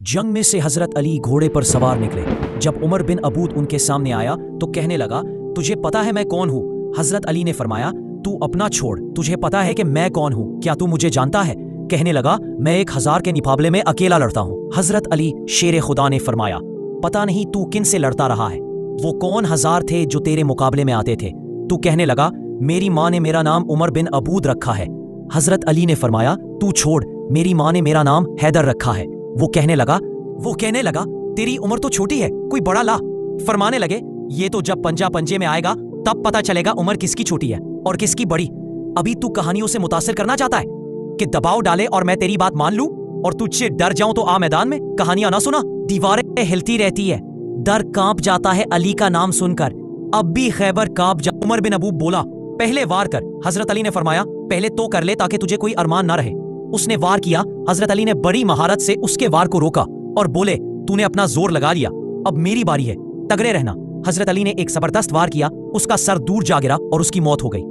जंग में से हजरत अली घोड़े पर सवार निकले। जब उमर बिन अबूद उनके सामने आया तो कहने लगा, तुझे पता है मैं कौन हूँ? हजरत अली ने फरमाया, तू अपना छोड़, तुझे पता है कि मैं कौन हूँ? क्या तू मुझे जानता है? कहने लगा, मैं 1000 के मुकाबले में अकेला लड़ता हूँ। हजरत अली शेर खुदा ने फरमाया, पता नहीं तू किन से लड़ता रहा है? वो कौन 1000 थे जो तेरे मुकाबले में आते थे? तू कहने लगा, मेरी माँ ने मेरा नाम उमर बिन अबूद रखा है। हजरत अली ने फरमाया, तू छोड़, मेरी माँ ने मेरा नाम हैदर रखा है। वो कहने लगा, तेरी उम्र तो छोटी है, कोई बड़ा ला। फरमाने लगे, ये तो जब पंजा पंजे में आएगा तब पता चलेगा उम्र किसकी छोटी है और किसकी बड़ी। अभी तू कहानियों से मुतासिर करना चाहता है कि दबाव डाले और मैं तेरी बात मान लूं और तुझसे डर जाऊं तो आ मैदान में कहानियां ना सुना। दीवारें हिलती रहती है, दर कांप जाता है अली का नाम सुनकर, अब भी खैबर कांप जा। उमर बिन अबूब बोला, पहले वार कर। हजरत अली ने फरमाया, पहले तो कर ले ताकि तुझे कोई अरमान ना रहे। उसने वार किया। हजरत अली ने बड़ी महारत से उसके वार को रोका और बोले, तूने अपना जोर लगा लिया, अब मेरी बारी है, तगड़े रहना। हजरत अली ने एक जबरदस्त वार किया, उसका सर दूर जा गिरा और उसकी मौत हो गई।